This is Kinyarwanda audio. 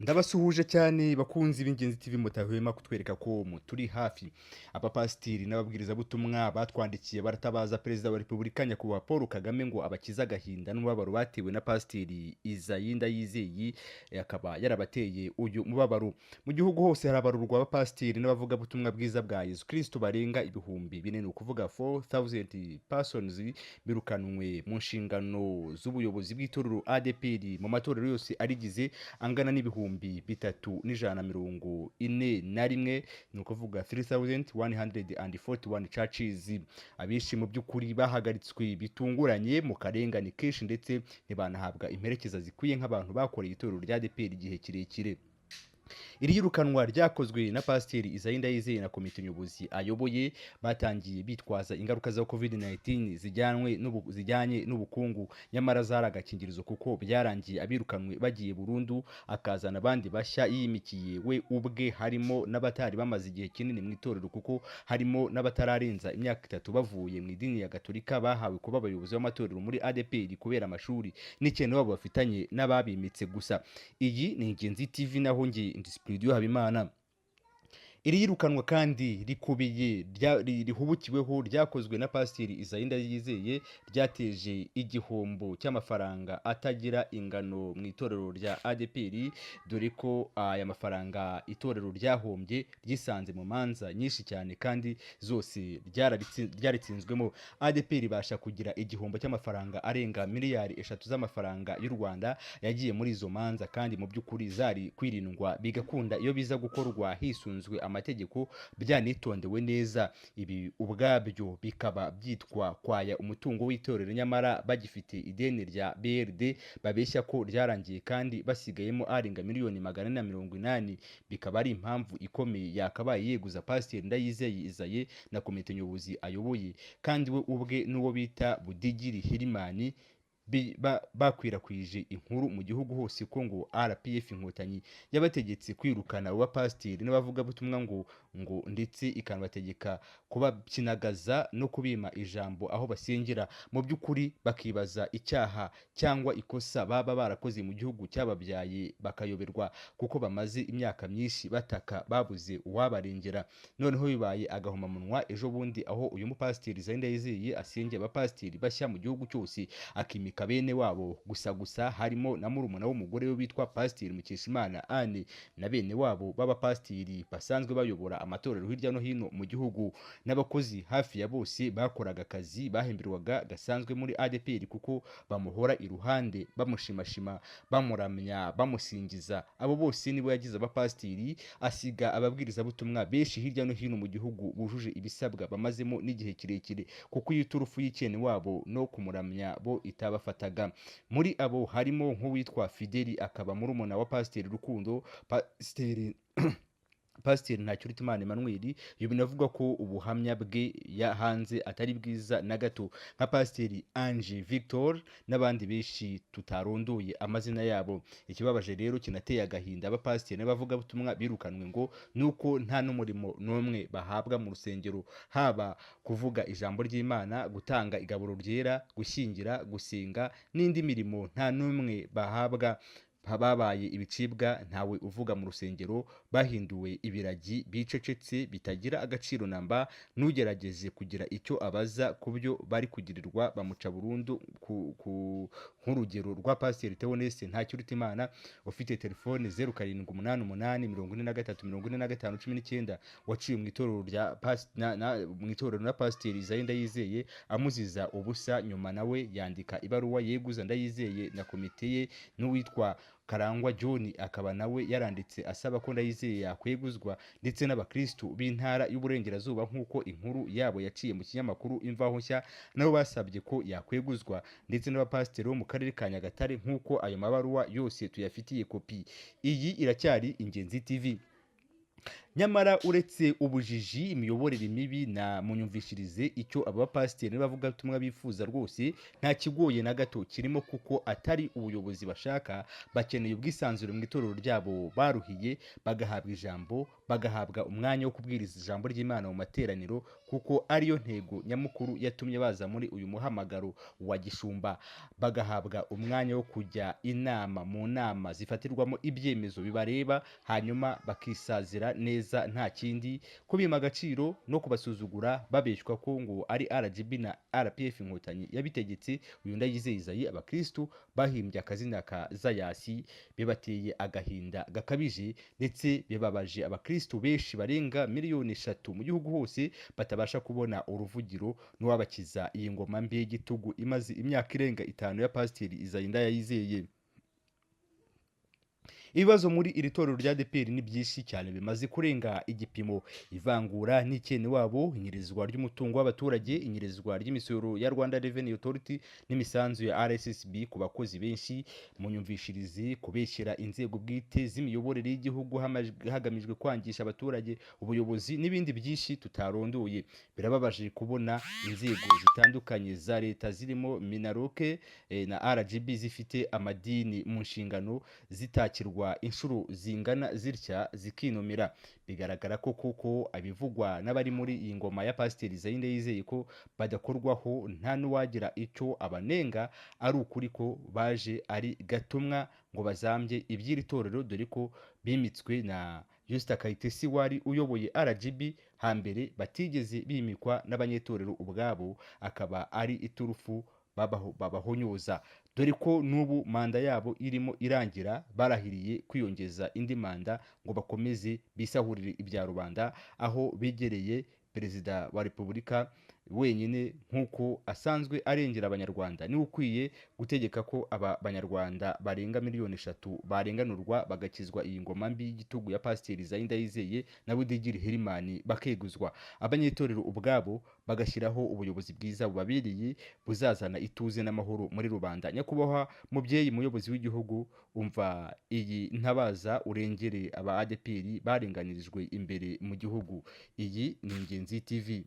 Ndabasuhuje cyane bakunzi b'Ingenzi TV mutahwema kutwereka ko muturi hafi. Abapasitiri n'ababwirizabutumwa batwandikiye baratabaza Perezida wa Repubulika Nyakubahwa Paul Kagame ngo abakize agahinda n'umubabaro batewe na Pasiteri Isayi Ndayizeye akaba yarabateye uyu mubabaro. Mu gihugu hose harabarurwa abapasitiri n'abavugabutumwa bwiza bwa Yesu Kristo barenga ibihumbi bine, ni ukuvuga 4000 persons birukanwe mu nshingano z'ubuyobozi bw'itorero ADEPR mu matorero yose arigize angana n'ibihumbi 341, ni ukuvuga 3141 churches. Abishi mu by'ukuri bahagaritswe bitunguranye mu karengane kenshi ndetse ntibanahabwa imperekeza zikwiye nk'abantu bakoreye itorero rya ADEPR igihe kirekire. Iri yirukanwa ryakozwe na Pasiteri Isayi Ndayizeye na komite nyobozi ayoboye batangiye bitwaza ingaruka za COVID-19 zijyanye n'ubukungu, nyamara zari agakingirizo kuko byarangiye abirukanwe bagiye burundu, akazana abandi bashya yimikiye we ubwe, harimo n'abatari bamaze igihe kinini mu itorero kuko harimo n'abatararenza imyaka 3 bavuye mu idini ya Gatolika bahawe kuba abayobozi b'amatorero muri ADEPR kubera amashuri n'ikintu babo bafitanye n'ababimitse gusa. Iyi ni Ingenzi TV naho ngi Studio Habimana. Iri yirukanwa kandi rikubiye rihubukiweho ryakozwe na Pasiteri Isayi Ndayizeye ryateje igihombo cy'amafaranga atagira ingano mu itorero rya ADEPR, dore ko aya mafaranga itorero ryahombye ryisanze mu manza nyinshi cyane kandi zose ryaritsinzwemo. ADEPR ibasha kugira igihombo cy'amafaranga arenga miliyari 3 z'amafaranga y'u Rwanda yagiye muri izo manza, kandi mu by'ukuri zari kwirindwa bigakunda iyo biza gukorwa hisunzwe amategeko byanitondewe neza. Ibi ubwabyo bikaba byitwa kwaya umutungo w'itorero, nyamara bagifite ideni rya BRD babeshya ko ryarangiye kandi basigayemo arenga miliyoni 480. Bikaba ari impamvu ikomeye yakabaye yeguza Pasiteri Ndayizeye Isayi na komite nyobozi ayoboye, kandi we ubwe n'uwo bita Budigiri Hirimani bakwirakwije inkuru mu gihugu hose ko ngo RPF Inkotanyi yabategetse kwirukana aba pasiteri n'abavugabutumwa ngo ndetse ikanabategeka kubakinagaza no kubima ijambo aho basengera. Mu by'ukuri bakibaza icyaha cyangwa ikosa baba barakoze mu gihugu cyababyaye bakayoberwa, kuko bamaze imyaka myinshi bataka babuze uwabarengera. Noneho bibaye agahomamunwa ejo bundi aho uyu mupasiteri Isayi Ndayizeye asengera abapasiteri bashya mu gihugu cyose, akimika bene wabo gusa harimo na murumuna w'umugore we witwa Pasiteri Mukeshimana Anne na bene wabo b'abapasiteri basanzwe bayobora amatorero hirya no hino mu gihugu. N'abakozi hafi ya bose bakoraga akazi bahemberwaga gasanzwe muri ADEPR kuko bamuhora iruhande, bamushimashima, bamuramya, bamusingiza. Abo bose nibo yagize abapasiteri, asiga ababwirizabutumwa benshi hirya no hino mu gihugu bujuje ibisabwa bamazemo n'igihe kirekire, kuko iturufu y'ikene wabo no kumuramya bo itabafataga. Muri abo harimo nk'uwitwa Fideli, akaba murumuna wa Pasiteri Rukundo, Pasiteri Ntakirutimana Emmanuel. Iyo binavuga ko ubuhamya bwe hanze atari bwiza na gato, nka Pasiteri Ange Victor n'abandi benshi tutarondoye amazina yabo. Ikibabaje rero kinateye agahinda abapasiteri n'abavugabutumwa birukanwe ngo nuko nta n'umurimo n'umwe bahabwa mu rusengero, haba kuvuga ijambo ry'Imana, gutanga igaburo ryera, gushyingira, gusenga n'indi mirimo nta n'umwe bahabwa. Babaye ibicibwa, ntawe uvuga mu rusengero, bahinduwe ibiragi bicecetse bitagira agaciro namba, n'ugerageze kugira icyo abaza ku byo bari kugirirwa bamuca burundu. Nk'urugero rwa Pasiteri Theoneste Ntakirutimana ufite telefone 0788434519 waciye mu itorero na Pasiteri Isayi Ndayizeye amuziza ubusa, nyuma nawe yandika ibaruwa yeguza Ndayizeye na komite ye. N'uwitwa Karangwa John akaba nawe yaranditse asaba ko Ndayizeye yakweguzwa, ndetse n'abakristu b'intara y'uburengerazuba nk'uko inkuru yabo yaciye mu kinyamakuru Imvaho Nshya nabo basabye ko yakweguzwa, ndetse n'abapasiteri bo mu karere ka Nyagatare nk'uko ayo mabaruwa yose tuyafitiye kopi. Iyi iracyari Ingenzi TV. nyamara uretse ubujiji, imiyoborere mibi na munyumvishirize, icyo aba bapasiteri n'abavugabutumwa bifuza rwose nta kigoye na gato kirimo, kuko atari ubuyobozi bashaka. Bakeneye ubwisanzure mu itorero ryabo baruhiye, bagahabwa ijambo, bagahabwa umwanya wo kubwiriza ijambo ry'Imana mu materaniro, kuko ariyo ntego nyamukuru yatumye baza muri uyu muhamagaro wa gishumba. Bagahabwa umwanya wo kujya inama mu nama zifatirwamo ibyemezo bibareba, hanyuma bakisazira neza nta kindi, kubima agaciro no kubasuzugura, babeshywa ko ngo ari RGB na RPF Inkotanyi yabitegetse. Uyu Ndayizeye Isaie, abakristu bahimbye akazina ka Zayasi, bibateye agahinda gakabije, ndetse bibabaje abakristu benshi barenga miliyoni 3 mu gihugu hose batabasha kubona uruvugiro n'uwabakiza iyi ngoma mbi y'igitugu imaze imyaka irenga 5 ya Pasiteri Isaie Ndayizeye. Ibibazo muri iri torero rya ADEPR ni byinshi cyane, bimaze kurenga igipimo: ivangura n'ikene wabo, inyirizwa ry'umutungo w'abaturage, inyirizwa ry'imisoro ya Rwanda Revenue Authority n'imisanzu ya RSSB ku bakozi benshi, munyumvishirize, kubeshyera inzego bwite z'imiyoborere y'igihugu hagamijwe kwangisha abaturage ubuyobozi, n'ibindi byinshi tutarondoye. Birababaje kubona inzego zitandukanye za leta zirimo Minaroke na RGB zifite amadini mu nshingano zitakirwa inshuro zingana zitya zikinomera. Bigaragara ko koko abivugwa n'abari muri iyi ngoma ya Pasiteri Isaie Ndayizeye ko badakorwaho, nta n'uwagira icyo abanenga, ari ukuri ko baje ari gatumwa ngo bazambye iby'iri torero, dore ko bimitswe na Justin Kayitesi wari uyoboye RGB hambere, batigeze bimikwa n'abanyetorero ubwabo, akaba ari iturufu babahonyoza, dore ko n'ubu manda yabo irimo irangira, barahiriye kwiyongeza indi manda ngo bakomeze bisahurire ibya rubanda, aho begereye Perezida wa Repubulika wenyine nk'uko asanzwe arengera abanyarwanda. Niwe ukwiye gutegeka ko aba banyarwanda barenga miliyoni 3 barenganurwa, bagakizwa iyi ngoma mbi y'igitugu ya Pasiteri Isaie Ndayizeye na Budigiri Herimani, bakeguzwa. Abanyetorero ubwabo bagashyiraho ubuyobozi bwiza bubabereye, buzazana ituze n'amahoro muri rubanda. Nyakubahwa mubyeyi muyobozi w'igihugu, umva iyi ntabaza urengere aba ADEPR barenganirijwe imbere mu gihugu. Iyi ni Ingenzi TV.